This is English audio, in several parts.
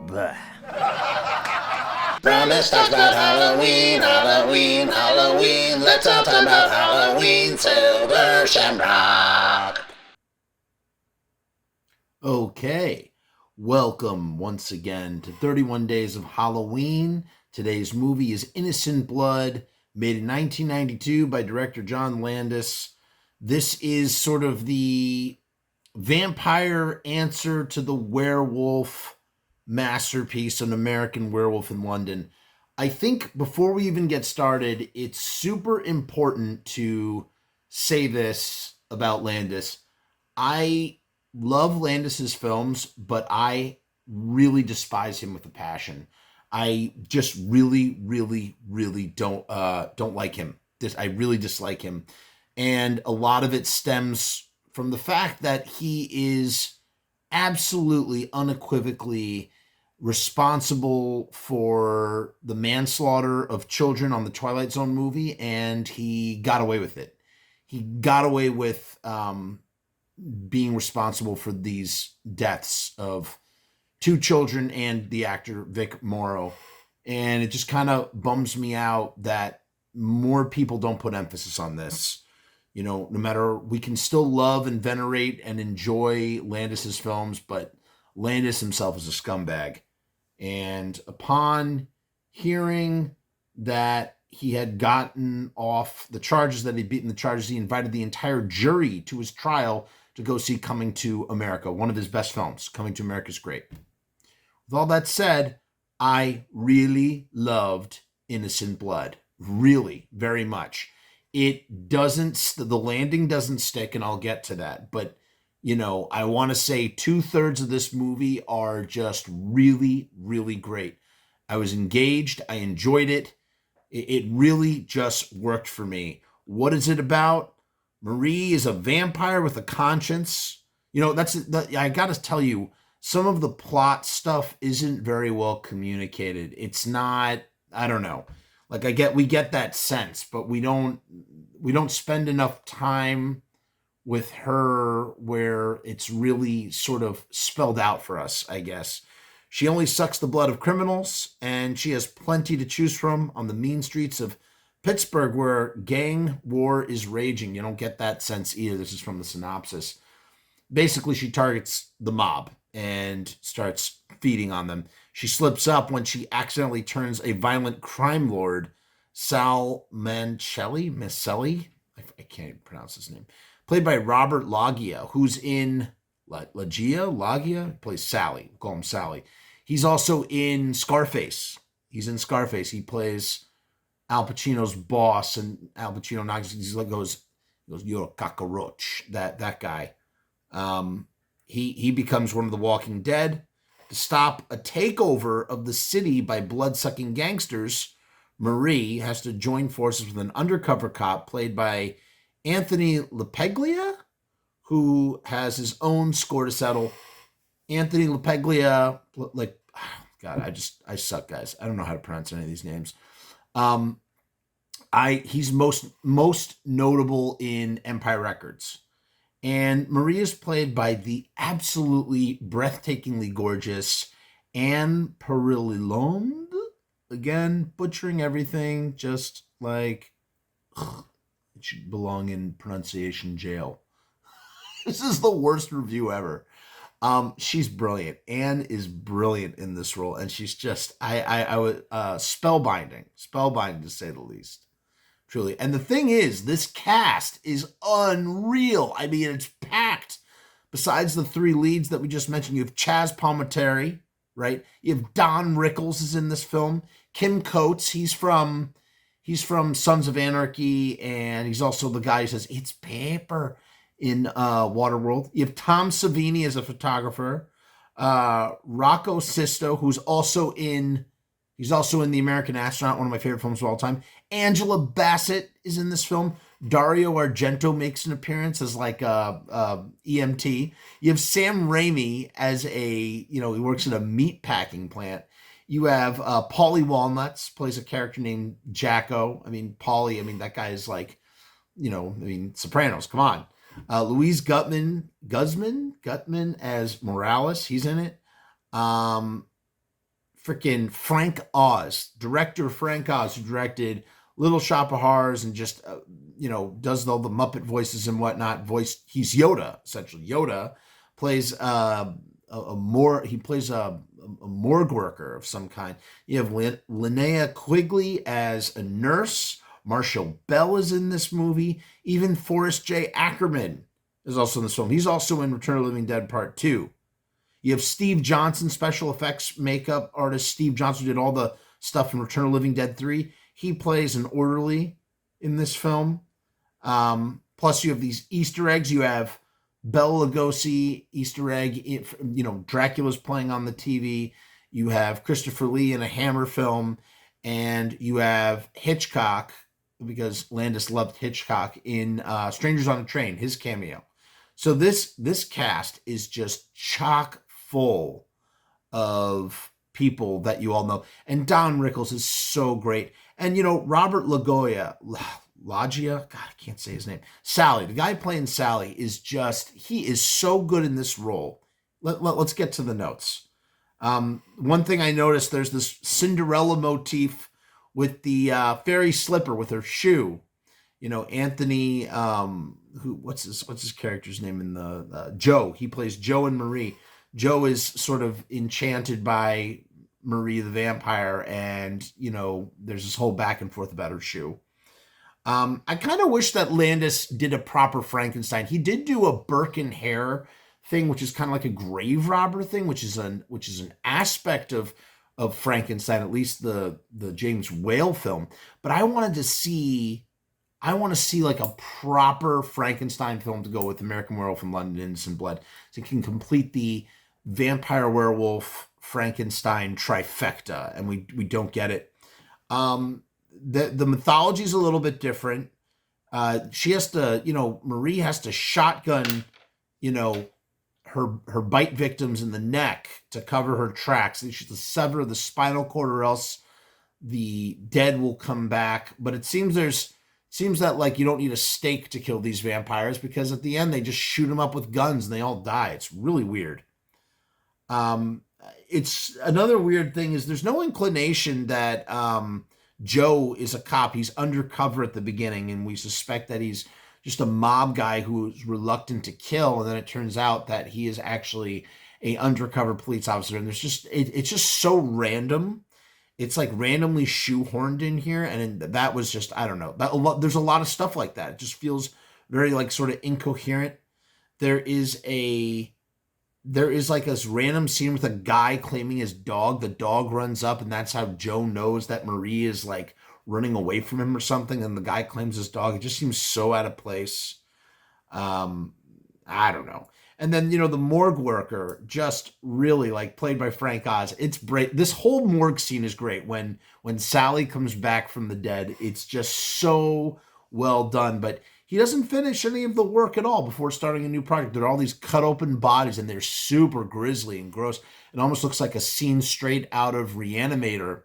Bleh. Frumess talks about Halloween, Halloween, Halloween. Let's all talk about Halloween, Silver Shamrock. Okay, welcome once again to 31 Days of Halloween. Today's movie is Innocent Blood, made in 1992 by director John Landis. This is sort of the vampire answer to the werewolf masterpiece, An American Werewolf in London. I think before we even get started, it's super important to say this about Landis. I love Landis's films, but I really despise him with a passion. I just really don't like him. I really dislike him. And a lot of it stems from the fact that he is absolutely unequivocally responsible for the manslaughter of children on the Twilight Zone movie, and he got away with it. He got away with being responsible for these deaths of two children and the actor Vic Morrow. And it just kind of bums me out that more people don't put emphasis on this. You know, no matter, we can still love and venerate and enjoy Landis's films, but Landis himself is a scumbag. And upon hearing that he had gotten off the charges, that he'd beaten the charges, he invited the entire jury to his trial to go see Coming to America, one of his best films. Coming to America is great. With all that said, I really loved Innocent Blood. Really, very much. It doesn't, the landing doesn't stick, and I'll get to that. But, you know, I want to say 2/3 of this movie are just really great. I was engaged. I enjoyed it. It really just worked for me. What is it about? Marie is a vampire with a conscience. You know, I got to tell you, some of the plot stuff isn't very well communicated. It's not, I don't know. Like, we get that sense, but we don't spend enough time with her where it's really sort of spelled out for us, I guess. She only sucks the blood of criminals, and she has plenty to choose from on the mean streets of Pittsburgh, where gang war is raging. You don't get that sense either. This is from the synopsis. Basically, she targets the mob and starts feeding on them. She slips up when she accidentally turns a violent crime lord, Sal Macelli, I can't pronounce his name, played by Robert Loggia, who's in Loggia, plays Sally. We'll call him Sally. He's also in Scarface. He plays Al Pacino's boss, and Al Pacino goes, "You're a cockroach." That guy. He becomes one of the Walking Dead. To stop a takeover of the city by blood-sucking gangsters, Marie has to join forces with an undercover cop played by Anthony LaPaglia, who has his own score to settle. Anthony LaPaglia, like, God, I suck, guys. I don't know how to pronounce any of these names. He's most notable in Empire Records. And Marie is played by the absolutely breathtakingly gorgeous Anne Perililonde. Again, butchering everything, just like it should belong in pronunciation jail. This is the worst review ever. She's brilliant. Anne is brilliant in this role, and she's just I would spellbinding to say the least. Truly. And the thing is, this cast is unreal. I mean, it's packed. Besides the three leads that we just mentioned, you have Chaz Palminteri, right? You have Don Rickles is in this film. Kim Coates, he's from Sons of Anarchy, and he's also the guy who says, "It's paper" in Waterworld. You have Tom Savini as a photographer. Rocco Sisto, who's also in The American Astronaut, one of my favorite films of all time. Angela Bassett is in this film. Dario Argento makes an appearance as like a EMT. You have Sam Raimi as he works at a meat packing plant. You have Paulie Walnuts, plays a character named Jacko. I mean, Paulie, that guy is like, Sopranos, come on. Louise Gutman as Morales, he's in it. freaking Frank Oz, director Frank Oz, who directed Little Shop of Horrors and just does all the Muppet voices and whatnot. He's Yoda, essentially. Yoda plays he plays a morgue worker of some kind. You have Linnea Quigley as a nurse. Marshall Bell is in this movie. Even Forrest J. Ackerman is also in this film. He's also in Return of the Living Dead Part 2. You have Steve Johnson, special effects makeup artist Steve Johnson, who did all the stuff in Return of the Living Dead 3. He plays an orderly in this film. Plus you have these Easter eggs. You have Bela Lugosi Easter egg. Dracula's playing on the TV. You have Christopher Lee in a Hammer film. And you have Hitchcock, because Landis loved Hitchcock, in Strangers on a Train, his cameo. So this cast is just chock full of people that you all know. And Don Rickles is so great. And, Robert Loggia, God, I can't say his name. Sally, the guy playing Sally he is so good in this role. Let's get to the notes. One thing I noticed, there's this Cinderella motif with the fairy slipper with her shoe. Anthony, what's his character's name in the Joe? He plays Joe and Marie. Joe is sort of enchanted by Marie the vampire, and there's this whole back and forth about her shoe. I kind of wish that Landis did a proper Frankenstein. He did do a Birkin hair thing, which is kind of like a grave robber thing, which is an aspect of Frankenstein, at least the James Whale film. But I want to see like a proper Frankenstein film to go with American Werewolf in London, Innocent Blood, so it can complete the vampire werewolf Frankenstein trifecta, and we don't get it. The mythology is a little bit different. She has to, Marie has to shotgun, her bite victims in the neck to cover her tracks. She has to sever the spinal cord, or else the dead will come back. But it seems that like you don't need a stake to kill these vampires, because at the end they just shoot them up with guns and they all die. It's really weird. It's another weird thing is there's no inclination that Joe is a cop. He's undercover at the beginning, and we suspect that he's just a mob guy who's reluctant to kill, and then it turns out that he is actually a undercover police officer. And it's just so random. It's like randomly shoehorned in here, and that was just, I don't know. There's a lot of stuff like that. It just feels very like sort of incoherent. There is like this random scene with a guy claiming his dog. The dog runs up, and that's how Joe knows that Marie is like running away from him or something, and the guy claims his dog. It just seems so out of place. I don't know. And then, the morgue worker, just really like played by Frank Oz. It's great. This whole morgue scene is great. When Sally comes back from the dead, it's just so well done. But he doesn't finish any of the work at all before starting a new project. There are all these cut open bodies, and they're super grisly and gross. It almost looks like a scene straight out of Reanimator.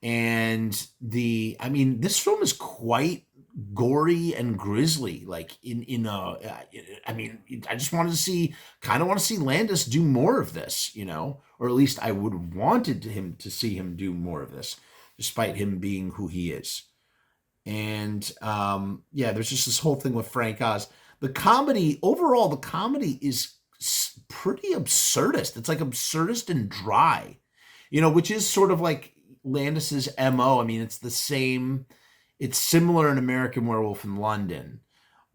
And this film is quite gory and grisly. Like I just want to see Landis do more of this, or at least I would have wanted him to see him do more of this, despite him being who he is. And there's just this whole thing with Frank Oz. The comedy is pretty absurdist. It's like absurdist and dry, which is sort of like Landis's MO. I mean, it's the same. It's similar in American Werewolf in London,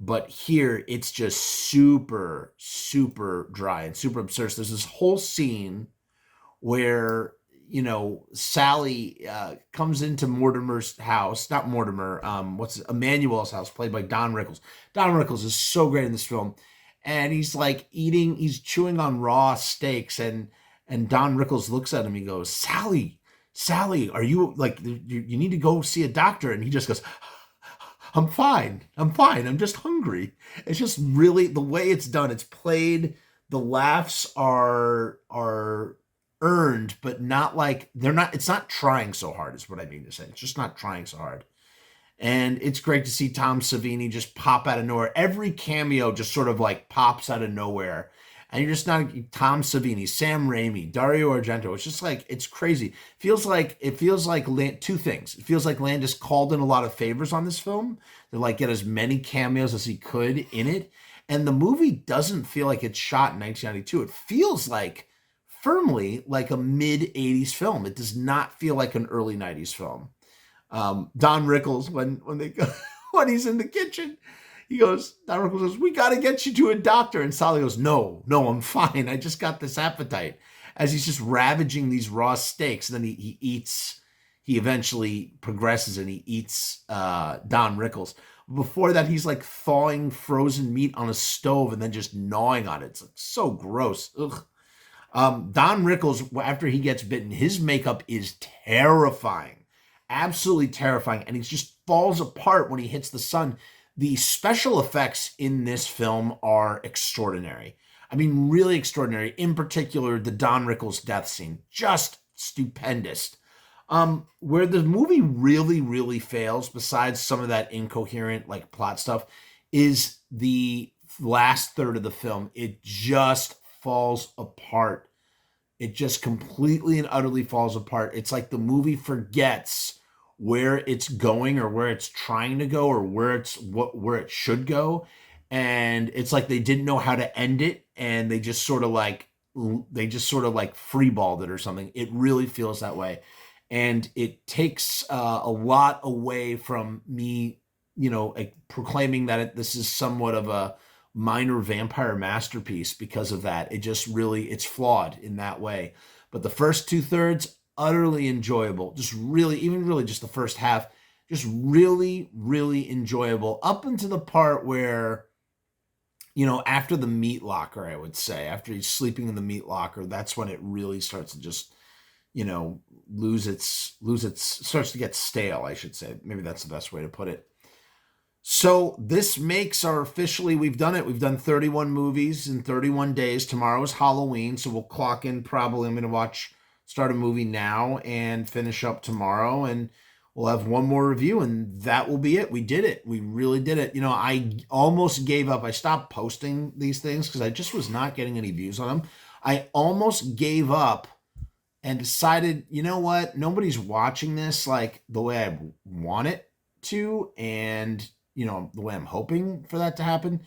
but here it's just super, super dry and super absurd. There's this whole scene where, Sally comes into Mortimer's house, not Mortimer, Emmanuel's house, played by Don Rickles. Don Rickles is so great in this film. And he's like he's chewing on raw steaks, and Don Rickles looks at him, he goes, Sally, are you like, you need to go see a doctor? And he just goes, I'm fine. I'm just hungry. It's just really the way it's done. It's played. The laughs are earned, but not like it's not trying so hard is what I mean to say. It's just not trying so hard. And it's great to see Tom Savini just pop out of nowhere. Every cameo just sort of like pops out of nowhere. and you're just not Tom Savini, Sam Raimi, Dario Argento. It's just like, it's crazy. It feels like two things. It feels like Landis called in a lot of favors on this film to like get as many cameos as he could in it. And the movie doesn't feel like it's shot in 1992. It feels like firmly like a mid 80s film. It does not feel like an early 90s film. Don Rickles, when they go, when he's in the kitchen, Don Rickles goes, "We got to get you to a doctor." And Sally goes, no, I'm fine. I just got this appetite. As he's just ravaging these raw steaks. And then he eventually progresses and he eats Don Rickles. Before that, he's like thawing frozen meat on a stove and then just gnawing on it. It's like so gross. Ugh. Don Rickles, after he gets bitten, his makeup is terrifying. Absolutely terrifying. And he just falls apart when he hits the sun. The special effects in this film are extraordinary. I mean, really extraordinary. In particular, the Don Rickles death scene. Just stupendous. Where the movie really, really fails, besides some of that incoherent like plot stuff, is the last third of the film. It just falls apart. It just completely and utterly falls apart. It's like the movie forgets where it's going or where it's trying to go or where it should go. And it's like they didn't know how to end it, and they just sort of like freeballed it or something. It really feels that way. And it takes a lot away from me, proclaiming that this is somewhat of a minor vampire masterpiece because of that. It just really, it's flawed in that way. But the first 2/3, utterly enjoyable. Just really, even really just the first half, just really, really enjoyable. Up until the part where, after the meat locker, I would say, after he's sleeping in the meat locker, that's when it really starts to just, starts to get stale, I should say. Maybe that's the best way to put it. So this makes we've done it. We've done 31 movies in 31 days. Tomorrow is Halloween, so we'll clock in probably. I'm going to start a movie now and finish up tomorrow, and we'll have one more review, and that will be it. We did it. We really did it. I almost gave up. I stopped posting these things because I just was not getting any views on them. I almost gave up and decided, you know what? Nobody's watching this like the way I want it to, and the way I'm hoping for that to happen,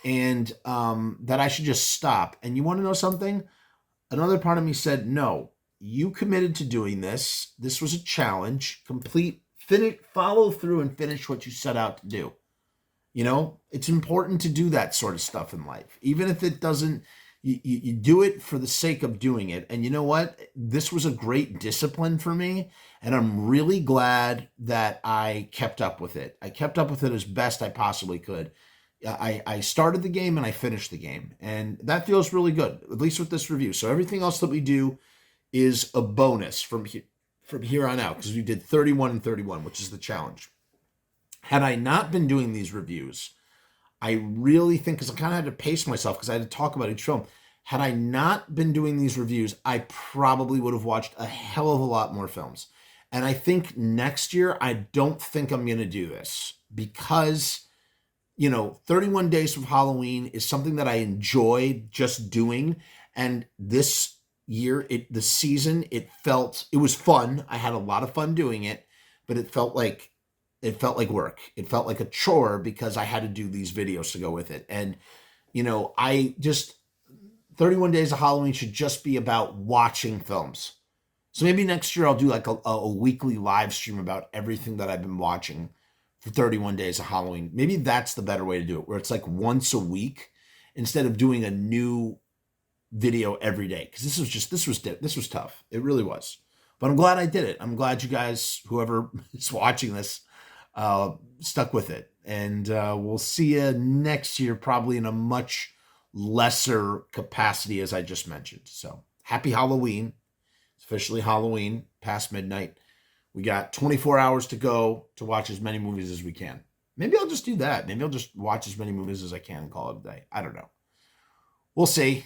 and that I should just stop. And you want to know something? Another part of me said, no, you committed to doing this. This was a challenge. Follow through and finish what you set out to do. It's important to do that sort of stuff in life, even if it doesn't. You do it for the sake of doing it. And you know what? This was a great discipline for me. And I'm really glad that I kept up with it. I kept up with it as best I possibly could. I started the game and I finished the game. And that feels really good, at least with this review. So everything else that we do is a bonus from here on out, because we did 31 and 31, which is the challenge. Had I not been doing these reviews, I really think, because I kind of had to pace myself because I had to talk about each film. Had I not been doing these reviews, I probably would have watched a hell of a lot more films. And I think next year, I don't think I'm going to do this because, 31 Days of Halloween is something that I enjoy just doing. And this year, it was fun. I had a lot of fun doing it, but it felt like work. It felt like a chore because I had to do these videos to go with it. And, 31 Days of Halloween should just be about watching films. So maybe next year I'll do like a weekly live stream about everything that I've been watching for 31 Days of Halloween. Maybe that's the better way to do it, where it's like once a week instead of doing a new video every day. Because this was tough. It really was. But I'm glad I did it. I'm glad you guys, whoever is watching this, stuck with it. And we'll see you next year, probably in a much lesser capacity, as I just mentioned. So happy Halloween. It's officially Halloween, past midnight. We got 24 hours to go to watch as many movies as we can. Maybe I'll just do that. Maybe I'll just watch as many movies as I can and call it a day. I don't know. We'll see.